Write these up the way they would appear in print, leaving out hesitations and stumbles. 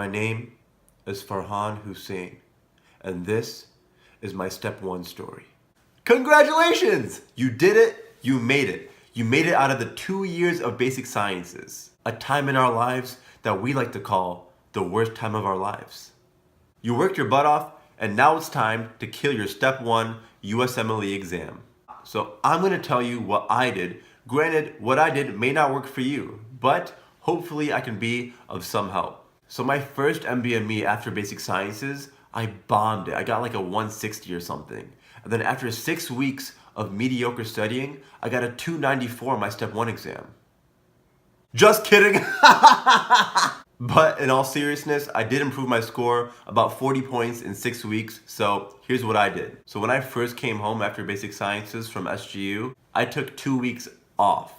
My name is Farhan Hussein, and this is my step one story. Congratulations! You did it, you made it. You made it out of the 2 years of basic sciences, a time in our lives that we like to call the worst time of our lives. You worked your butt off, and now it's time to kill your step one Usmle exam. So I'm gonna tell you what I did. Granted, what I did may not work for you, but hopefully I can be of some help. So my first MBME after basic sciences, I bombed it. I got like a 160 or something. And then after 6 weeks of mediocre studying, I got a 294 on my step one exam. Just kidding. But in all seriousness, I did improve my score about 40 points in 6 weeks. So here's what I did. So when I first came home after basic sciences from SGU, I took 2 weeks off.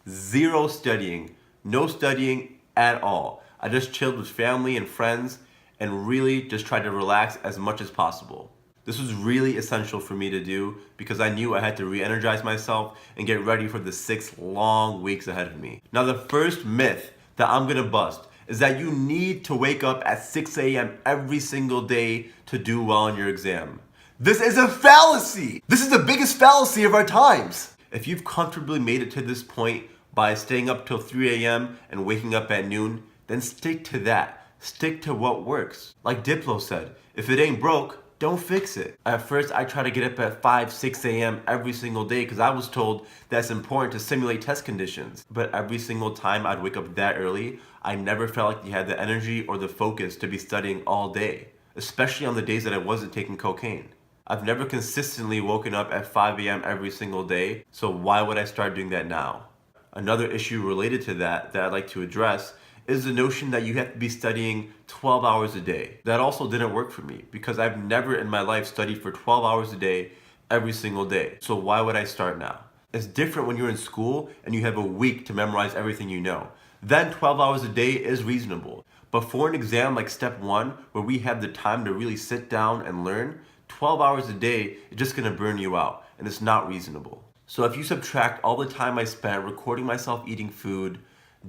Zero studying, no studying at all. I just chilled with family and friends and really just tried to relax as much as possible. This was really essential for me to do because I knew I had to re-energize myself and get ready for the 6 long weeks ahead of me. Now the first myth that I'm gonna bust is that you need to wake up at 6 a.m. every single day to do well in your exam. This is a fallacy! This is the biggest fallacy of our times! If you've comfortably made it to this point by staying up till 3 a.m. and waking up at noon, then stick to that. Stick to what works. Like Diplo said, if it ain't broke, don't fix it. At first, I tried to get up at 5, 6 a.m. every single day because I was told that's important to simulate test conditions. But every single time I'd wake up that early, I never felt like you had the energy or the focus to be studying all day, especially on the days that I wasn't taking cocaine. I've never consistently woken up at 5 a.m. every single day, so why would I start doing that now? Another issue related to that I'd like to address is the notion that you have to be studying 12 hours a day. That also didn't work for me because I've never in my life studied for 12 hours a day every single day. So why would I start now? It's different when you're in school and you have a week to memorize everything you know. Then 12 hours a day is reasonable. But for an exam like step one, where we have the time to really sit down and learn, 12 hours a day is just gonna burn you out and it's not reasonable. So if you subtract all the time I spent recording myself eating food,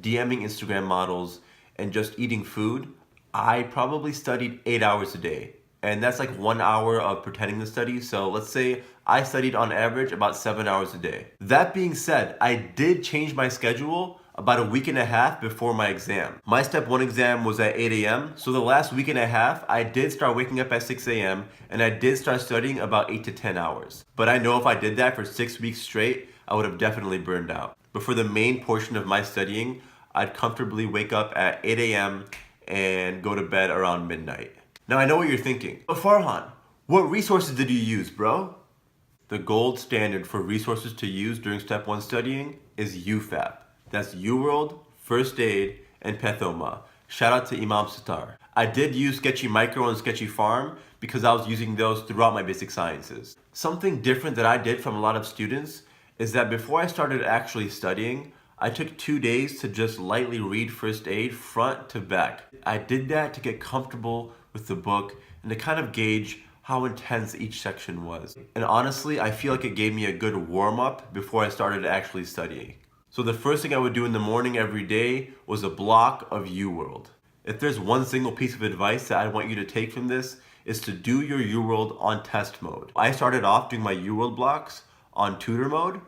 DMing Instagram models, and just eating food, I probably studied 8 hours a day. And that's like 1 hour of pretending to study. So let's say I studied on average about 7 hours a day. That being said, I did change my schedule about a week and a half before my exam. My step one exam was at 8 a.m. So the last week and a half, I did start waking up at 6 a.m. and I did start studying about 8 to 10 hours. But I know if I did that for 6 weeks straight, I would have definitely burned out. But for the main portion of my studying, I'd comfortably wake up at 8 a.m. and go to bed around midnight. Now I know what you're thinking, but Farhan, what resources did you use, bro? The gold standard for resources to use during step one studying is UFAP. That's UWorld, First Aid, and Pathoma. Shout out to Imam Sitar. I did use Sketchy Micro and Sketchy Farm because I was using those throughout my basic sciences. Something different that I did from a lot of students is that before I started actually studying, I took 2 days to just lightly read First Aid front to back. I did that to get comfortable with the book and to kind of gauge how intense each section was. And honestly, I feel like it gave me a good warm-up before I started actually studying. So the first thing I would do in the morning every day was a block of UWorld. If there's one single piece of advice that I want you to take from this, is to do your UWorld on test mode. I started off doing my UWorld blocks on tutor mode,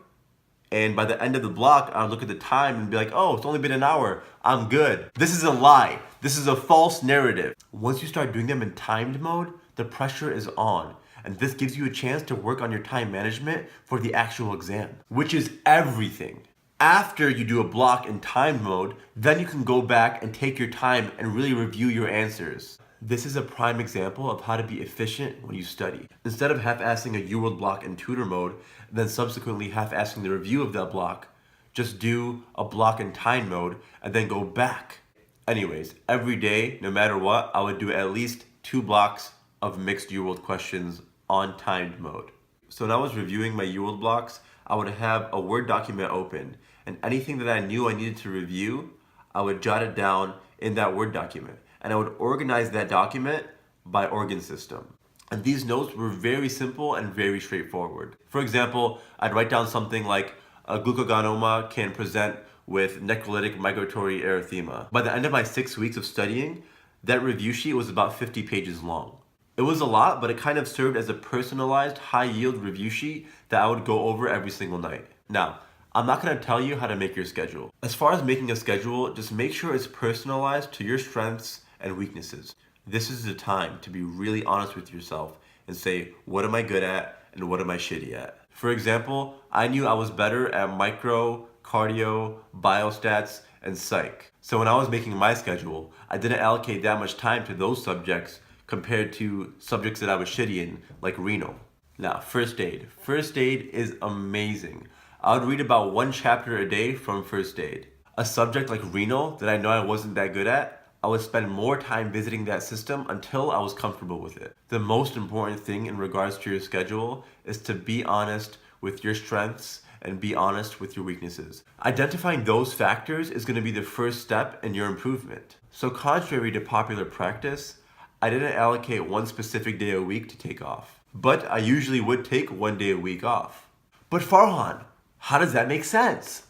and by the end of the block, I'd look at the time and be like, oh, it's only been an hour, I'm good. This is a lie. This is a false narrative. Once you start doing them in timed mode, the pressure is on. And this gives you a chance to work on your time management for the actual exam, which is everything. After you do a block in timed mode, then you can go back and take your time and really review your answers. This is a prime example of how to be efficient when you study. Instead of half-assing a UWorld block in tutor mode, then subsequently half-assing the review of that block, just do a block in time mode and then go back. Anyways, every day, no matter what, I would do at least 2 blocks of mixed UWorld questions on timed mode. So when I was reviewing my UWorld blocks, I would have a Word document open, and anything that I knew I needed to review, I would jot it down in that Word document. And I would organize that document by organ system. And these notes were very simple and very straightforward. For example, I'd write down something like, a glucagonoma can present with necrolytic migratory erythema. By the end of my 6 weeks of studying, That review sheet was about 50 pages long. It was a lot, but it kind of served as a personalized, high-yield review sheet that I would go over every single night. Now, I'm not going to tell you how to make your schedule. As far as making a schedule, just make sure it's personalized to your strengths and weaknesses. This is the time to be really honest with yourself and say, what am I good at and what am I shitty at? For example, I knew I was better at micro, cardio, biostats, and psych. So when I was making my schedule, I didn't allocate that much time to those subjects compared to subjects that I was shitty in, like renal. Now, first aid. First aid is amazing. I would read about 1 chapter a day from first aid. A subject like renal that I know I wasn't that good at, I would spend more time visiting that system until I was comfortable with it. The most important thing in regards to your schedule is to be honest with your strengths and be honest with your weaknesses. Identifying those factors is going to be the first step in your improvement. So contrary to popular practice, I didn't allocate one specific day a week to take off, but I usually would take 1 day a week off. But Farhan, how does that make sense?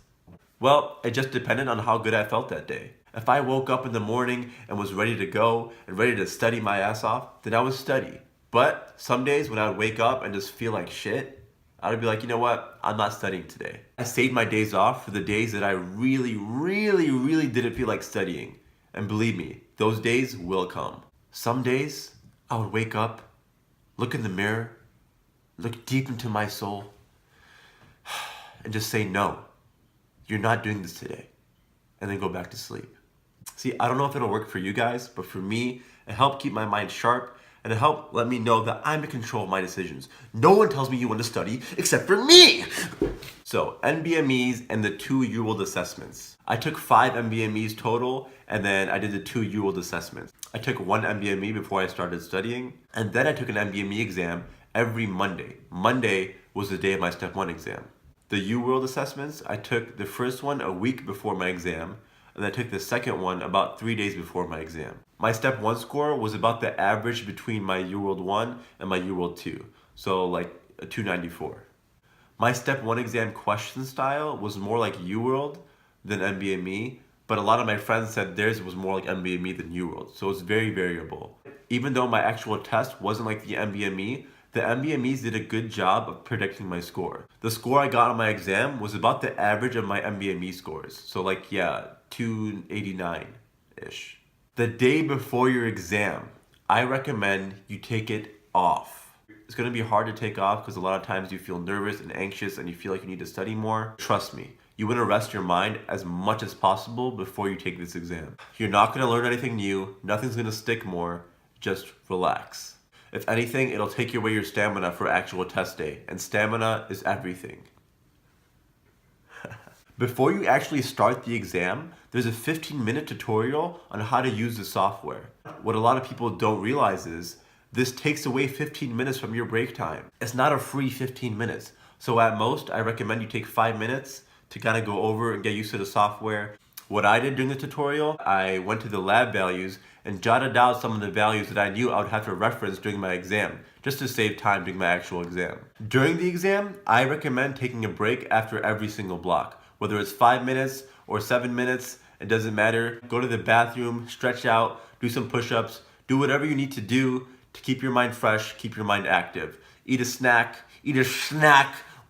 Well, it just depended on how good I felt that day. If I woke up in the morning and was ready to go and ready to study my ass off, then I would study. But some days when I would wake up and just feel like shit, I would be like, you know what? I'm not studying today. I saved my days off for the days that I really didn't feel like studying. And believe me, those days will come. Some days I would wake up, look in the mirror, look deep into my soul, and just say, no, you're not doing this today. And then go back to sleep. See, I don't know if it'll work for you guys, but for me, it helped keep my mind sharp and it helped let me know that I'm in control of my decisions. No one tells me when to study except for me. So, NBMEs and the 2 UWorld assessments. I took 5 NBMEs total and then I did the 2 UWorld assessments. I took 1 NBME before I started studying and then I took an NBME exam every Monday. Monday was the day of my step 1 exam. The UWorld assessments, I took the first one a week before my exam, and I took the second one about 3 days before my exam. My step 1 score was about the average between my UWorld 1 and my UWorld 2, so like a 294. My step 1 exam question style was more like UWorld than NBME, but a lot of my friends said theirs was more like NBME than UWorld, so it's very variable. Even though my actual test wasn't like the NBME, the NBMEs did a good job of predicting my score. The score I got on my exam was about the average of my NBME scores. So like, yeah, 289-ish. The day before your exam, I recommend you take it off. It's gonna be hard to take off because a lot of times you feel nervous and anxious and you feel like you need to study more. Trust me, you wanna rest your mind as much as possible before you take this exam. You're not gonna learn anything new, nothing's gonna stick more, just relax. If anything, it'll take away your stamina for actual test day, and stamina is everything. Before you actually start the exam, there's a 15-minute tutorial on how to use the software. What a lot of people don't realize is, this takes away 15 minutes from your break time. It's not a free 15 minutes. So at most, I recommend you take 5 minutes to kind of go over and get used to the software. What I did during the tutorial, I went to the lab values and jotted down some of the values that I knew I would have to reference during my exam, just to save time during my actual exam. During the exam, I recommend taking a break after every single block. Whether it's 5 minutes or 7 minutes, it doesn't matter. Go to the bathroom, stretch out, do some push-ups, do whatever you need to do to keep your mind fresh, keep your mind active. Eat a snack,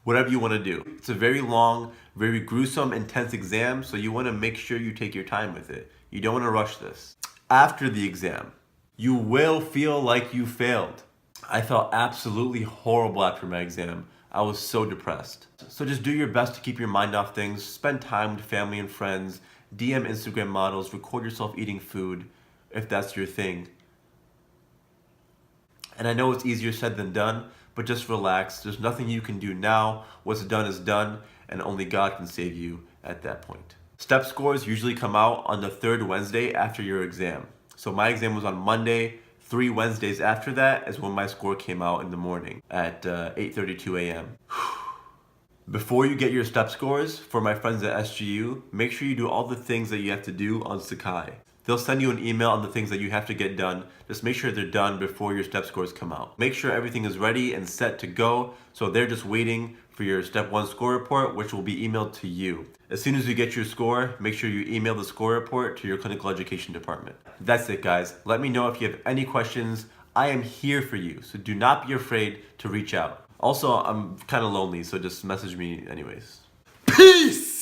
whatever you want to do. It's a very long, very gruesome, intense exam, so you want to make sure you take your time with it. You don't want to rush this. After the exam, you will feel like you failed. I felt absolutely horrible after my exam. I was so depressed. So just do your best to keep your mind off things, spend time with family and friends, DM Instagram models, record yourself eating food, if that's your thing. And I know it's easier said than done, but just relax. There's nothing you can do now. What's done is done, and only God can save you at that point. Step scores usually come out on the 3rd Wednesday after your exam. So my exam was on Monday. 3 Wednesdays after that is when my score came out in the morning at 8:32 a.m. Before you get your step scores, for my friends at SGU, make sure you do all the things that you have to do on Sakai. They'll send you an email on the things that you have to get done. Just make sure they're done before your step scores come out. Make sure everything is ready and set to go, so they're just waiting for your step 1 score report, which will be emailed to you. As soon as you get your score, make sure you email the score report to your clinical education department. That's it, guys. Let me know if you have any questions. I am here for you, so do not be afraid to reach out. Also, I'm kind of lonely, so just message me anyways. Peace!